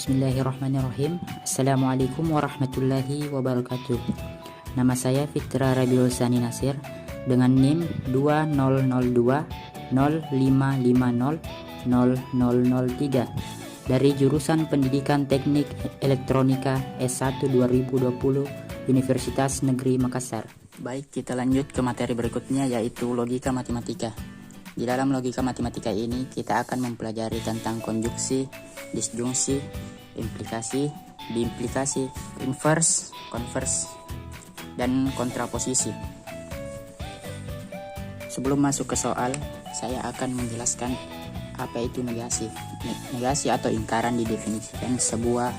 Bismillahirrahmanirrahim. Assalamualaikum warahmatullahi wabarakatuh. Nama saya Fitra Rabiul Sani Nasir dengan NIM 2005500003 dari jurusan Pendidikan Teknik Elektronika S1 2020 Universitas Negeri Makassar. Baik, kita lanjut ke materi berikutnya, yaitu logika matematika. Di dalam logika matematika ini kita akan mempelajari tentang konjungsi, disjungsi, implikasi, biimplikasi, inverse, konvers, dan kontraposisi. Sebelum masuk ke soal, saya akan menjelaskan apa itu negasi. Negasi atau ingkaran didefinisikan sebuah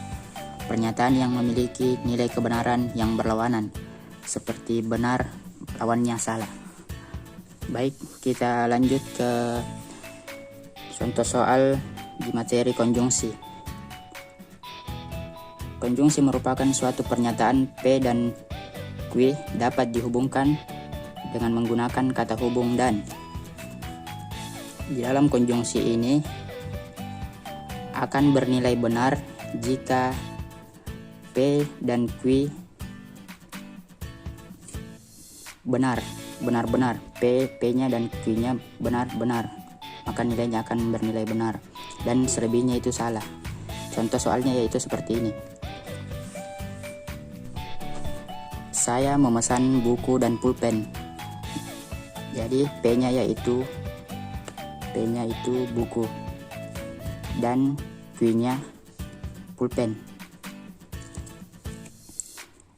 pernyataan yang memiliki nilai kebenaran yang berlawanan, seperti benar lawannya salah. Baik, kita lanjut ke contoh soal di materi konjungsi. Konjungsi merupakan suatu pernyataan P dan Q dapat dihubungkan dengan menggunakan kata hubung dan. Di dalam konjungsi ini akan bernilai benar jika P dan Q benar-benar, P-nya dan Q-nya benar-benar, maka nilainya akan bernilai benar, dan selebihnya itu salah. Contoh soalnya yaitu seperti ini. Saya memesan buku dan pulpen. Jadi P-nya itu buku dan Q-nya pulpen.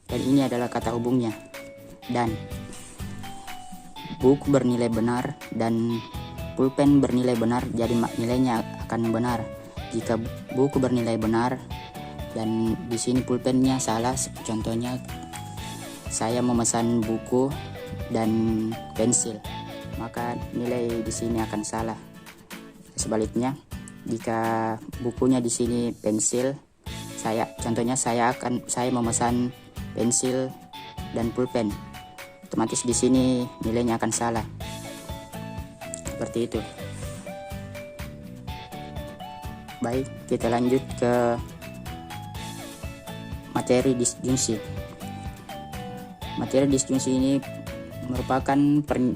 Dan ini adalah kata hubungnya, dan buku bernilai benar dan pulpen bernilai benar, jadi nilainya akan benar. Jika buku bernilai benar dan di sini pulpennya salah, contohnya saya memesan buku dan pensil, maka nilai di sini akan salah. Sebaliknya, jika bukunya di sini pensil, saya memesan pensil dan pulpen, otomatis di sini nilainya akan salah. Seperti itu. Baik, kita lanjut ke materi disjungsi. Materi disjungsi ini merupakan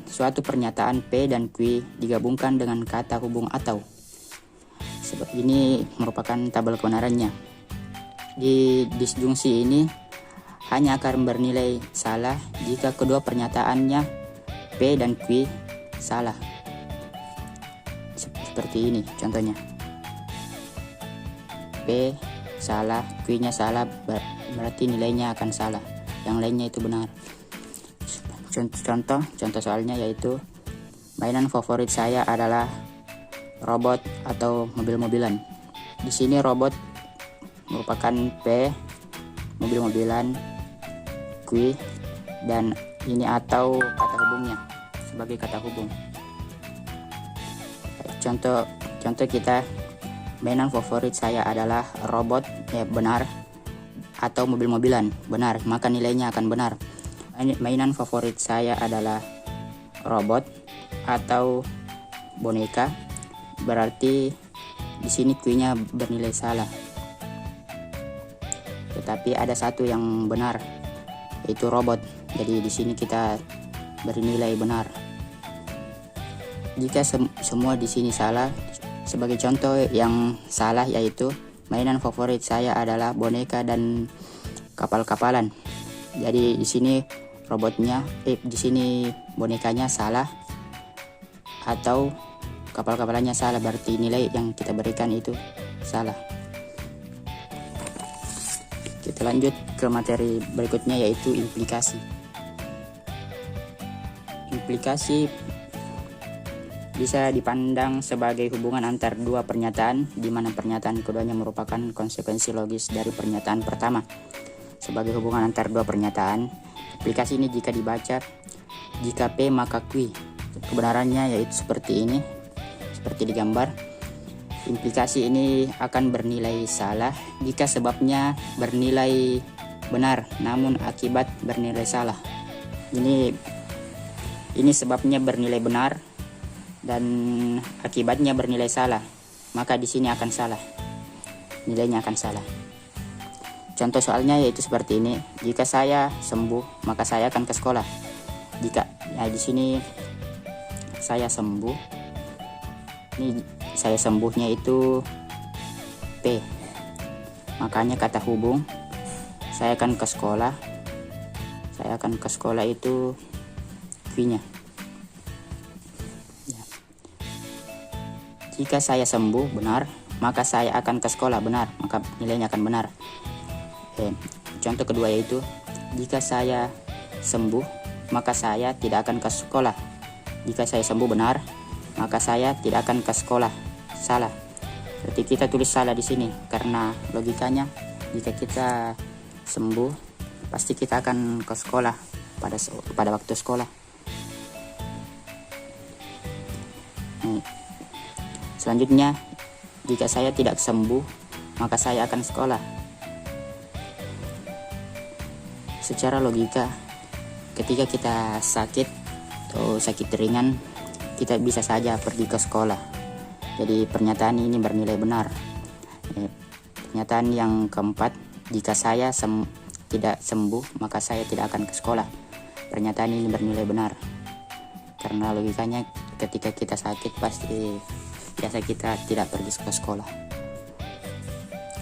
suatu pernyataan P dan Q digabungkan dengan kata hubung atau. Sebab ini merupakan tabel kebenarannya. Di disjungsi ini hanya akan bernilai salah jika kedua pernyataannya P dan Q salah. Seperti ini contohnya. P salah, Q-nya salah, berarti nilainya akan salah. Yang lainnya itu benar. Contoh soalnya yaitu mainan favorit saya adalah robot atau mobil-mobilan. Di sini robot merupakan P, mobil-mobilan Q, dan ini atau kata hubungnya sebagai kata hubung. Contoh kita, mainan favorit saya adalah robot, benar, atau mobil-mobilan, benar, maka nilainya akan benar. Mainan favorit saya adalah robot atau boneka, berarti di sini Q-nya bernilai salah. Tetapi ada satu yang benar, yaitu robot. Jadi di sini kita bernilai benar. Jika semua di sini salah, sebagai contoh yang salah yaitu mainan favorit saya adalah boneka dan kapal-kapalan. Jadi di sini di sini bonekanya salah atau kapal-kapalannya salah, berarti nilai yang kita berikan itu salah. Kita lanjut ke materi berikutnya, yaitu implikasi. Implikasi bisa dipandang sebagai hubungan antar dua pernyataan, di mana pernyataan keduanya merupakan konsekuensi logis dari pernyataan pertama. Sebagai hubungan antar dua pernyataan, implikasi ini jika dibaca jika P maka Q. Kebenarannya yaitu seperti ini, seperti digambar. Implikasi ini akan bernilai salah jika sebabnya bernilai benar, namun akibat bernilai salah. Ini sebabnya bernilai benar dan akibatnya bernilai salah, maka di sini akan salah. nilainya akan salah. Contoh soalnya yaitu seperti ini. Jika saya sembuh, maka saya akan ke sekolah. Jika di sini saya sembuh, ini saya sembuhnya itu P. Makanya kata hubung saya akan ke sekolah. Saya akan ke sekolah itu Q-nya. Ya. Jika saya sembuh benar, maka saya akan ke sekolah benar, maka nilainya akan benar. Contoh kedua yaitu jika saya sembuh, maka saya tidak akan ke sekolah. Jika saya sembuh benar, maka saya tidak akan ke sekolah. Salah. Berarti kita tulis salah di sini karena logikanya jika kita sembuh pasti kita akan ke sekolah pada waktu sekolah. Selanjutnya, jika saya tidak sembuh, maka saya akan sekolah. Secara logika, ketika kita sakit atau sakit ringan, kita bisa saja pergi ke sekolah. Jadi pernyataan ini bernilai benar. Pernyataan yang keempat, jika saya tidak sembuh, maka saya tidak akan ke sekolah. Pernyataan ini bernilai benar. Karena logikanya ketika kita sakit pasti biasa kita tidak pergi ke sekolah.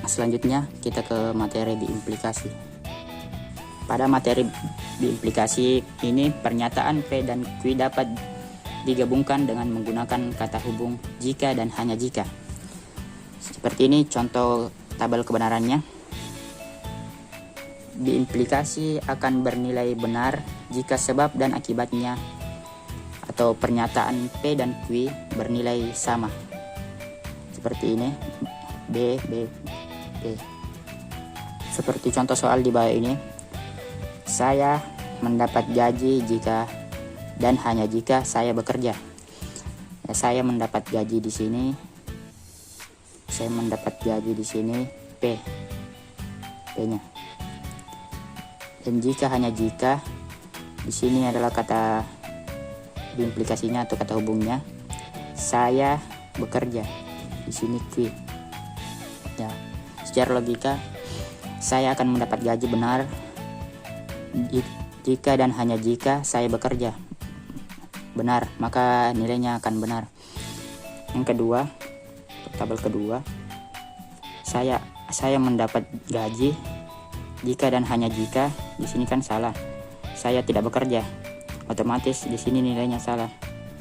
Selanjutnya kita ke materi diimplikasi. Pada materi diimplikasi ini pernyataan P dan Q dapat digabungkan dengan menggunakan kata hubung jika dan hanya jika. Seperti ini contoh tabel kebenarannya. Diimplikasi akan bernilai benar jika sebab dan akibatnya atau pernyataan P dan Q bernilai sama. Seperti ini, B. Seperti contoh soal di bawah ini. Saya mendapat gaji jika dan hanya jika saya bekerja. Saya mendapat gaji di sini. Saya mendapat gaji di sini P-nya. Dan jika hanya jika di sini adalah kata diimplikasinya atau kata hubungnya. Saya bekerja. Di sini Q. Ya, secara logika saya akan mendapat gaji benar jika dan hanya jika saya bekerja benar, maka nilainya akan benar. Yang kedua, tabel kedua, saya mendapat gaji jika dan hanya jika, di sini kan salah. Saya tidak bekerja, otomatis di sini nilainya salah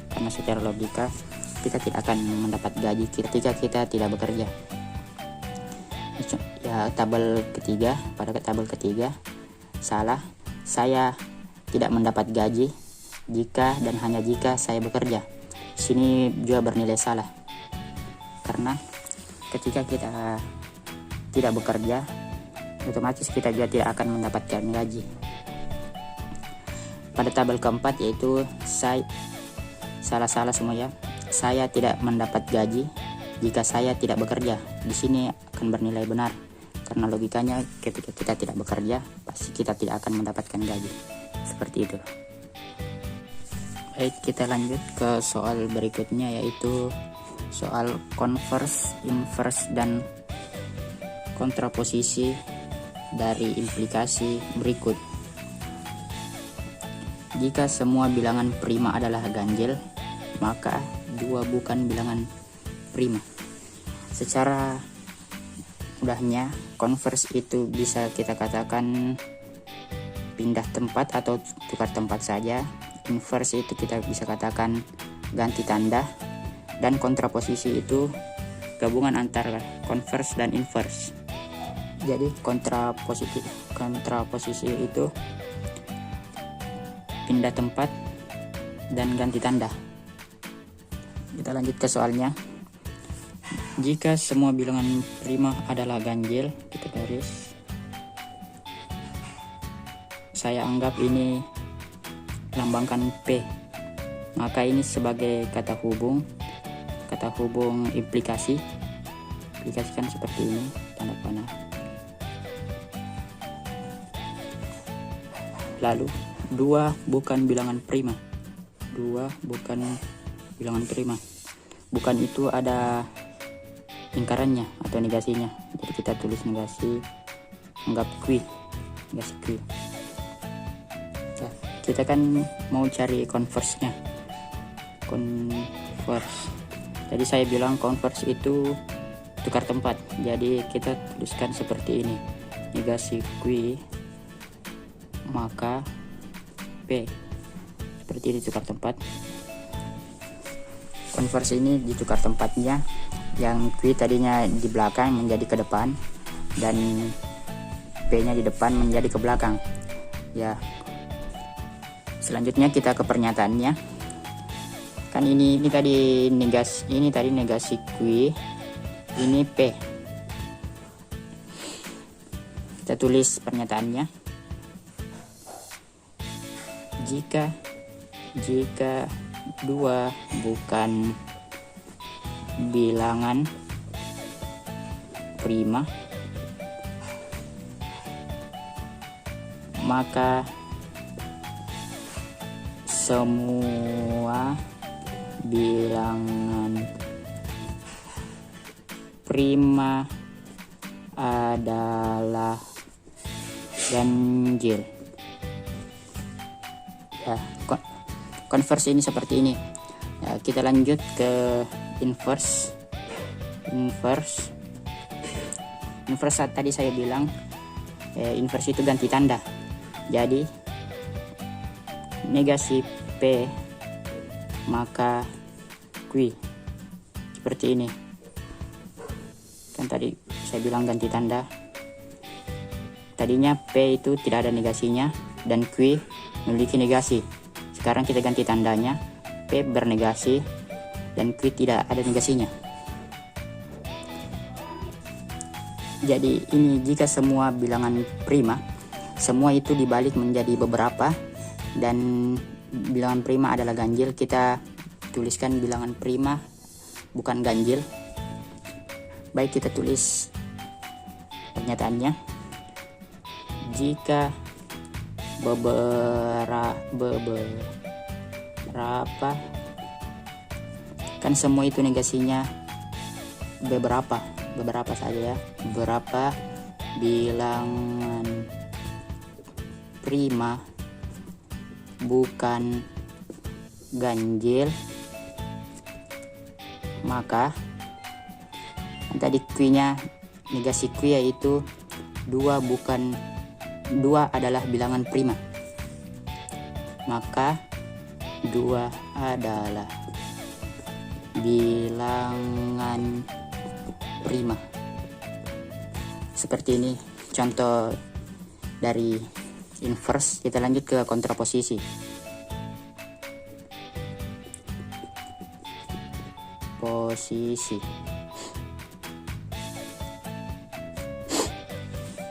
karena secara logika kita tidak akan mendapat gaji ketika kita tidak bekerja. Ya, tabel ketiga, pada tabel ketiga salah. Saya tidak mendapat gaji jika dan hanya jika saya bekerja. Di sini juga bernilai salah. Karena ketika kita tidak bekerja, otomatis kita juga tidak akan mendapatkan gaji. Pada tabel keempat yaitu salah semua ya. Saya tidak mendapat gaji jika saya tidak bekerja. Di sini akan bernilai benar. Karena logikanya ketika kita tidak bekerja, pasti kita tidak akan mendapatkan gaji. Seperti itu. Baik, kita lanjut ke soal berikutnya yaitu soal konvers, invers, dan kontraposisi dari implikasi berikut. Jika semua bilangan prima adalah ganjil, maka dua bukan bilangan prima. Secara mudahnya, konvers itu bisa kita katakan pindah tempat atau tukar tempat saja. Invers itu kita bisa katakan ganti tanda. Dan kontraposisi itu gabungan antara konvers dan invers. Jadi kontraposisi itu pindah tempat dan ganti tanda. Kita lanjut ke soalnya. Jika semua bilangan prima adalah ganjil, kita garis. Saya anggap ini lambangkan P. Maka ini sebagai kata hubung implikasi. Aplikasikan seperti ini, tanda panah. Lalu, 2 bukan bilangan prima. 2 bukan bilangan prima. Bukan itu ada lingkarannya atau negasinya. Jadi kita tulis negasi, anggap Q, negasi Q. Ya, kita kan mau cari converse-nya. Converse. Tadi saya bilang converse itu tukar tempat. Jadi kita tuliskan seperti ini. Negasi Q maka P. Seperti ini tukar tempat. Converse ini ditukar tempatnya. Yang Q tadinya di belakang menjadi ke depan dan P-nya di depan menjadi ke belakang. Ya. Selanjutnya kita ke pernyataannya. Kan ini tadi negasi Q, ini P. Kita tulis pernyataannya. Jika 2 bukan bilangan prima, maka semua bilangan prima adalah ganjil. Ya, converse ini seperti ini. Ya, kita lanjut ke inverse. Inverse tadi saya bilang inverse itu ganti tanda. Jadi negasi P maka Q seperti ini. Kan tadi saya bilang ganti tanda. Tadinya P itu tidak ada negasinya dan Q memiliki negasi. Sekarang kita ganti tandanya, P bernegasi dan Q tidak ada negasinya. Jadi ini jika semua bilangan prima, semua itu dibalik menjadi beberapa dan bilangan prima adalah ganjil, kita tuliskan bilangan prima bukan ganjil. Baik, kita tulis pernyataannya. Jika beberapa, kan semua itu negasinya beberapa saja ya. Beberapa bilangan prima bukan ganjil, maka tadi Q-nya negasi Q yaitu 2 adalah bilangan prima, maka 2 adalah bilangan prima. Seperti ini contoh dari inverse. Kita lanjut ke kontraposisi. Posisi.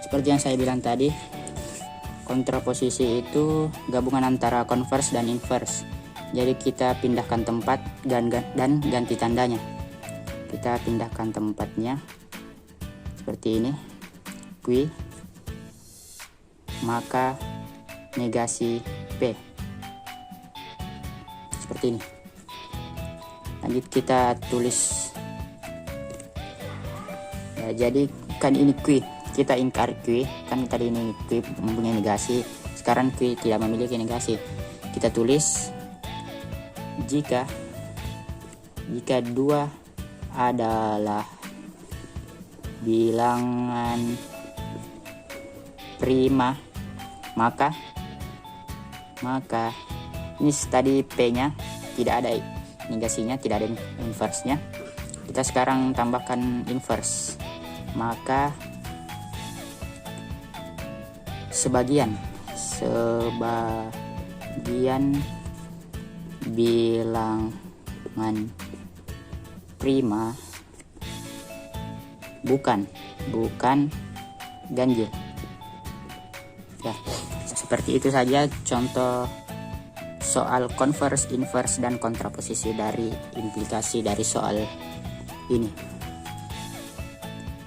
Seperti yang saya bilang tadi, kontraposisi itu gabungan antara converse dan inverse. Jadi kita pindahkan tempat dan ganti tandanya. Kita pindahkan tempatnya seperti ini. Q maka negasi P. Seperti ini. Lanjut kita tulis. Ya, jadi kan ini Q. Kita ingkar Q. Kan tadi ini Q mempunyai negasi. Sekarang Q tidak memiliki negasi. Kita tulis jika 2 adalah bilangan prima, maka ini tadi P-nya tidak ada negasinya, tidak ada inverse-nya. Kita sekarang tambahkan inverse, maka sebagian bilangan prima bukan ganjil. Ya, seperti itu saja contoh soal converse, inverse, dan kontraposisi dari implikasi dari soal ini.